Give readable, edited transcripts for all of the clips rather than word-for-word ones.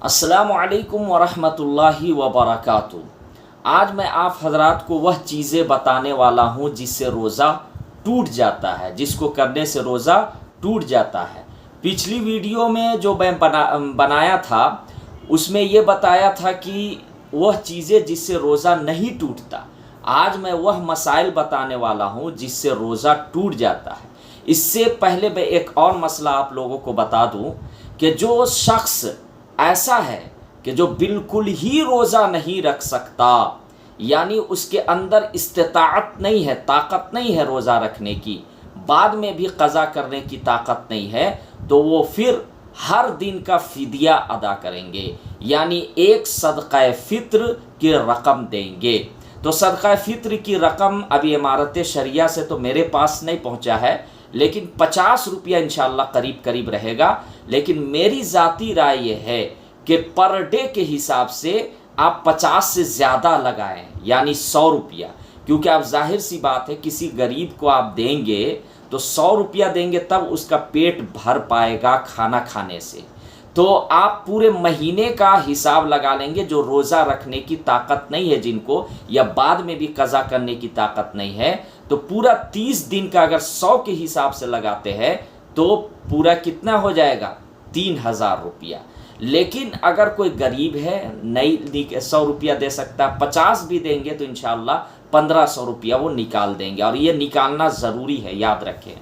السلام علیکم ورحمۃ اللہ وبرکاتہ۔ آج میں آپ حضرات کو وہ چیزیں بتانے والا ہوں جس سے روزہ ٹوٹ جاتا ہے، جس کو کرنے سے روزہ ٹوٹ جاتا ہے۔ پچھلی ویڈیو میں جو میں بنایا تھا اس میں یہ بتایا تھا کہ وہ چیزیں جس سے روزہ نہیں ٹوٹتا۔ آج میں وہ مسائل بتانے والا ہوں جس سے روزہ ٹوٹ جاتا ہے۔ اس سے پہلے میں ایک اور مسئلہ آپ لوگوں کو بتا دوں کہ جو شخص ایسا ہے کہ جو بالکل ہی روزہ نہیں رکھ سکتا، یعنی اس کے اندر استطاعت نہیں ہے، طاقت نہیں ہے روزہ رکھنے کی، بعد میں بھی قضا کرنے کی طاقت نہیں ہے، تو وہ پھر ہر دن کا فدیہ ادا کریں گے، یعنی ایک صدقہ فطر کی رقم دیں گے۔ تو صدقہ فطر کی رقم ابھی امارت شریعہ سے تو میرے پاس نہیں پہنچا ہے، لیکن 50 روپیہ انشاءاللہ قریب رہے گا۔ لیکن میری ذاتی رائے یہ ہے کہ پر ڈے کے حساب سے آپ 50 سے زیادہ لگائیں، یعنی 100 روپیہ، کیونکہ اب ظاہر سی بات ہے کسی غریب کو آپ دیں گے تو 100 روپیہ دیں گے تب اس کا پیٹ بھر پائے گا کھانا کھانے سے۔ تو آپ پورے مہینے کا حساب لگا لیں گے، جو روزہ رکھنے کی طاقت نہیں ہے جن کو، یا بعد میں بھی قضا کرنے کی طاقت نہیں ہے، تو پورا 30 دن کا اگر 100 کے حساب سے لگاتے ہیں تو پورا کتنا ہو جائے گا؟ 3000 روپیہ۔ لیکن اگر کوئی غریب ہے نہیں 100 روپیہ دے سکتا، 50 بھی دیں گے تو انشاءاللہ 1500 روپیہ وہ نکال دیں گے، اور یہ نکالنا ضروری ہے، یاد رکھیں۔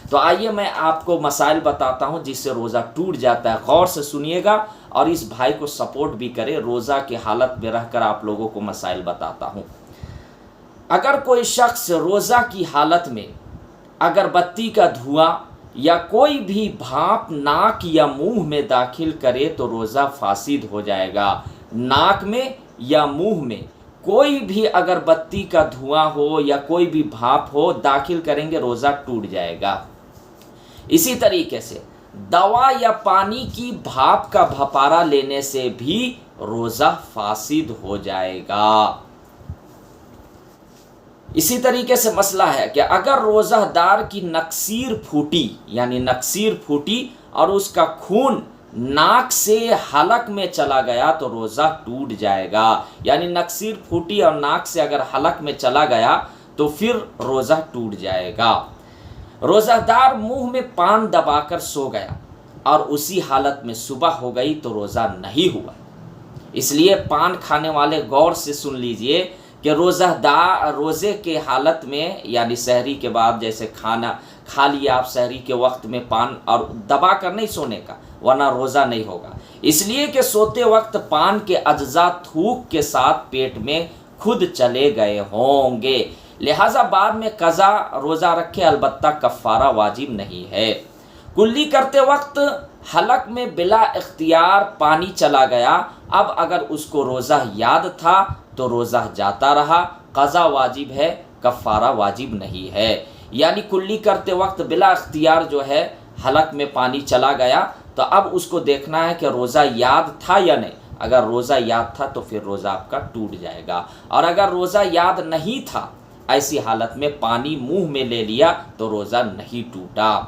تو آئیے میں آپ کو مسائل بتاتا ہوں جس سے روزہ ٹوٹ جاتا ہے، غور سے سنیے گا اور اس بھائی کو سپورٹ بھی کرے۔ روزہ کی حالت میں رہ کر آپ لوگوں کو مسائل بتاتا ہوں۔ اگر کوئی شخص روزہ کی حالت میں اگربتی کا دھواں یا کوئی بھی بھاپ ناک یا منہ میں داخل کرے تو روزہ فاسد ہو جائے گا۔ ناک میں یا منہ میں کوئی بھی اگربتی کا دھواں ہو یا کوئی بھی بھاپ ہو داخل کریں گے، روزہ ٹوٹ جائے گا۔ اسی طریقے سے دوا یا پانی کی بھاپ کا بھپارا لینے سے بھی روزہ فاسد ہو جائے گا۔ اسی طریقے سے مسئلہ ہے کہ اگر روزہ دار کی نکسیر پھوٹی، یعنی نکسیر پھوٹی اور اس کا خون ناک سے حلق میں چلا گیا تو روزہ ٹوٹ جائے گا، یعنی نکسیر پھوٹی اور ناک سے اگر حلق میں چلا گیا تو پھر روزہ ٹوٹ جائے گا۔ روزہ دار منہ میں پان دبا کر سو گیا اور اسی حالت میں صبح ہو گئی تو روزہ نہیں ہوا۔ اس لیے پان کھانے والے غور سے سن لیجئے کہ روزے کے حالت میں، یعنی سحری کے بعد جیسے کھانا کھا لیا آپ سحری کے وقت میں پان، اور دبا کر نہیں سونے کا ورنہ روزہ نہیں ہوگا، اس لیے کہ سوتے وقت پان کے اجزاء تھوک کے ساتھ پیٹ میں خود چلے گئے ہوں گے، لہٰذا بعد میں قضا روزہ رکھے، البتہ کفارہ واجب نہیں ہے۔ کلی کرتے وقت حلق میں بلا اختیار پانی چلا گیا، اب اگر اس کو روزہ یاد تھا تو روزہ جاتا رہا، قضا واجب ہے، کفارہ واجب نہیں ہے۔ یعنی کلی کرتے وقت بلا اختیار جو ہے حلق میں پانی چلا گیا تو اب اس کو دیکھنا ہے کہ روزہ یاد تھا یا نہیں۔ اگر روزہ یاد تھا تو پھر روزہ آپ کا ٹوٹ جائے گا، اور اگر روزہ یاد نہیں تھا، ایسی حالت میں پانی منہ میں لے لیا تو روزہ نہیں ٹوٹا۔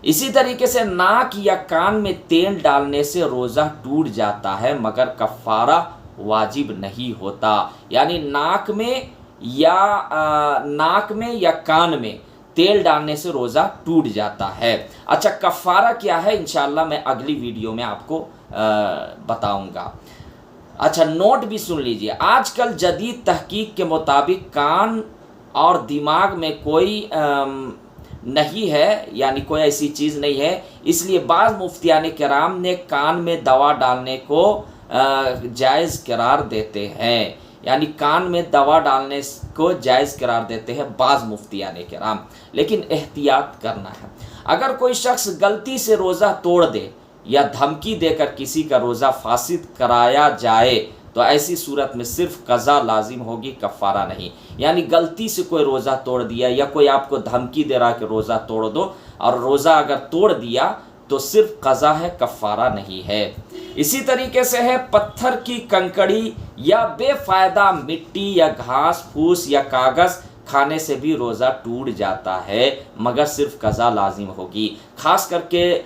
اسی طریقے سے ناک یا کان میں تیل ڈالنے سے روزہ ٹوٹ جاتا ہے مگر کفارہ واجب نہیں ہوتا، یعنی ناک میں یا کان میں تیل ڈالنے سے روزہ ٹوٹ جاتا ہے۔ اچھا، کفارہ کیا ہے انشاءاللہ میں اگلی ویڈیو میں آپ کو بتاؤں گا۔ اچھا، نوٹ بھی سن لیجئے، آج کل جدید تحقیق کے مطابق کان اور دماغ میں کوئی نہیں ہے، یعنی کوئی ایسی چیز نہیں ہے، اس لیے بعض مفتیان کرام نے کان میں دوا ڈالنے کو جائز قرار دیتے ہیں، یعنی کان میں دوا ڈالنے کو جائز قرار دیتے ہیں بعض مفتیان کرام، لیکن احتیاط کرنا ہے۔ اگر کوئی شخص غلطی سے روزہ توڑ دے یا دھمکی دے کر کسی کا روزہ فاسد کرایا جائے تو ایسی صورت میں صرف قضا لازم ہوگی، کفارہ نہیں۔ یعنی غلطی سے کوئی روزہ توڑ دیا یا کوئی آپ کو دھمکی دے رہا کہ روزہ توڑ دو، اور روزہ اگر توڑ دیا تو صرف قضا ہے، کفارہ نہیں ہے۔ اسی طریقے سے ہے پتھر کی کنکڑی یا بے فائدہ مٹی یا گھاس پھوس یا کاغذ کھانے سے بھی روزہ ٹوٹ جاتا ہے، مگر صرف قضا لازم ہوگی۔ خاص کر کے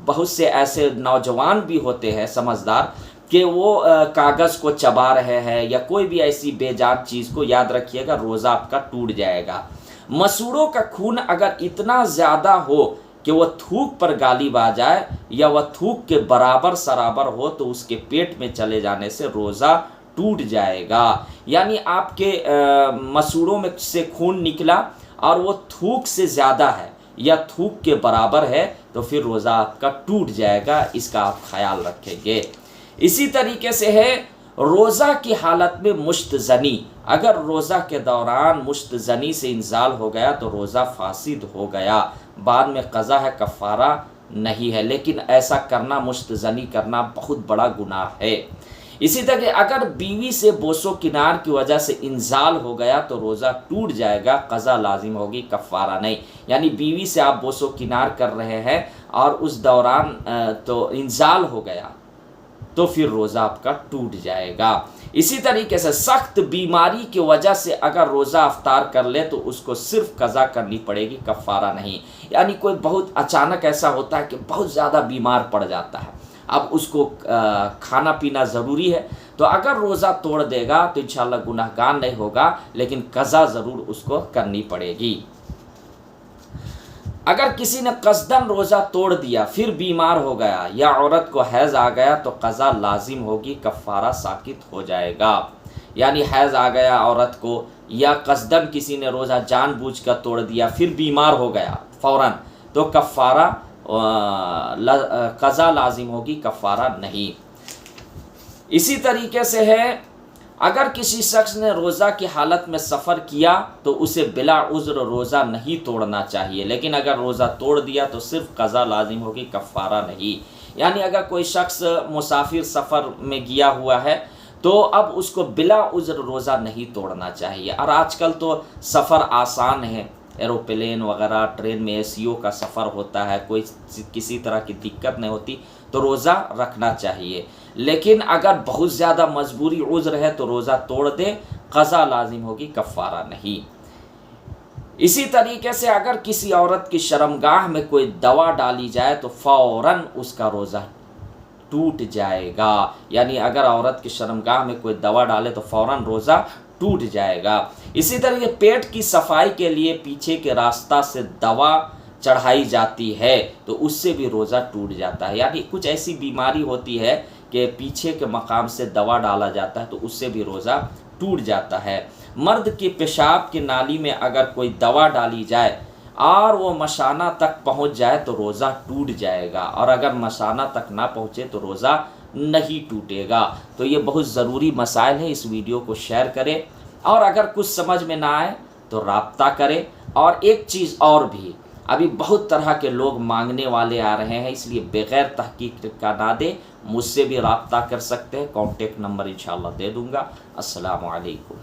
بہت سے ایسے نوجوان بھی ہوتے ہیں سمجھدار کہ وہ کاغذ کو چبا رہے ہیں یا کوئی بھی ایسی بے جان چیز کو، یاد رکھیے گا روزہ آپ کا ٹوٹ جائے گا۔ مسوڑوں کا خون اگر اتنا زیادہ ہو کہ وہ تھوک پر غالب آ جائے یا وہ تھوک کے برابر سرابر ہو تو اس کے پیٹ میں چلے جانے سے روزہ ٹوٹ جائے گا۔ یعنی آپ کے مسوڑوں میں سے خون نکلا اور وہ تھوک سے زیادہ ہے یا تھوک کے برابر ہے تو پھر روزہ آپ کا ٹوٹ جائے گا، اس کا آپ خیال رکھیں گے۔ اسی طریقے سے ہے روزہ کی حالت میں مشت زنی، اگر روزہ کے دوران مشت زنی سے انزال ہو گیا تو روزہ فاسد ہو گیا، بعد میں قضا ہے، کفارہ نہیں ہے، لیکن ایسا کرنا، مشت زنی کرنا بہت بڑا گناہ ہے۔ اسی طرح اگر بیوی سے بوس و کنار کی وجہ سے انزال ہو گیا تو روزہ ٹوٹ جائے گا، قضا لازم ہوگی، کفارہ نہیں۔ یعنی بیوی سے آپ بوس و کنار کر رہے ہیں اور اس دوران تو انزال ہو گیا تو پھر روزہ آپ کا ٹوٹ جائے گا۔ اسی طریقے سے سخت بیماری کی وجہ سے اگر روزہ افطار کر لے تو اس کو صرف قضا کرنی پڑے گی، کفارہ نہیں۔ یعنی کوئی بہت اچانک ایسا ہوتا ہے کہ بہت زیادہ بیمار پڑ جاتا ہے، اب اس کو کھانا پینا ضروری ہے، تو اگر روزہ توڑ دے گا تو انشاءاللہ گناہگار نہیں ہوگا، لیکن قضا ضرور اس کو کرنی پڑے گی۔ اگر کسی نے قصداً روزہ توڑ دیا پھر بیمار ہو گیا یا عورت کو حیض آ گیا تو قضا لازم ہوگی، کفارہ ساقط ہو جائے گا۔ یعنی حیض آ گیا عورت کو یا قصداً کسی نے روزہ جان بوجھ کر توڑ دیا پھر بیمار ہو گیا فوراً تو کفارہ قضا لازم ہوگی، کفارہ نہیں۔ اسی طریقے سے ہے اگر کسی شخص نے روزہ کی حالت میں سفر کیا تو اسے بلا عذر روزہ نہیں توڑنا چاہیے، لیکن اگر روزہ توڑ دیا تو صرف قضا لازم ہوگی، کفارہ نہیں۔ یعنی اگر کوئی شخص مسافر سفر میں گیا ہوا ہے تو اب اس کو بلا عذر روزہ نہیں توڑنا چاہیے۔ اور آج کل تو سفر آسان ہے، ایروپلین وغیرہ، ٹرین میں AC کا سفر ہوتا ہے، کوئی کسی طرح کی دقت نہیں ہوتی تو روزہ رکھنا چاہیے۔ لیکن اگر بہت زیادہ مجبوری عذر ہے تو روزہ توڑ دے، قضا لازم ہوگی، کفارہ نہیں۔ اسی طریقے سے اگر کسی عورت کی شرمگاہ میں کوئی دوا ڈالی جائے تو فوراً اس کا روزہ ٹوٹ جائے گا۔ یعنی اگر عورت کی شرمگاہ میں کوئی دوا ڈالے تو فوراً روزہ ٹوٹ جائے گا۔ اسی طرح پیٹ کی صفائی کے لیے پیچھے کے راستہ سے دوا چڑھائی جاتی ہے تو اس سے بھی روزہ ٹوٹ جاتا ہے۔ یعنی کچھ ایسی بیماری ہوتی ہے کہ پیچھے کے مقام سے دوا ڈالا جاتا ہے تو اس سے بھی روزہ ٹوٹ جاتا ہے۔ مرد کی پیشاب کی نالی میں اگر کوئی دوا ڈالی جائے اور وہ مثانہ تک پہنچ جائے تو روزہ ٹوٹ جائے گا، اور اگر مثانہ تک نہ پہنچے تو روزہ نہیں ٹوٹے گا۔ تو یہ بہت ضروری مسائل ہیں، اس ویڈیو کو شیئر کریں، اور اگر کچھ سمجھ میں نہ آئے تو رابطہ کریں۔ اور ایک چیز اور بھی، ابھی بہت طرح کے لوگ مانگنے والے آ رہے ہیں، اس لیے بغیر تحقیق کا نہ دیں، مجھ سے بھی رابطہ کر سکتے ہیں، کانٹیکٹ نمبر انشاءاللہ دے دوں گا۔ السلام علیکم۔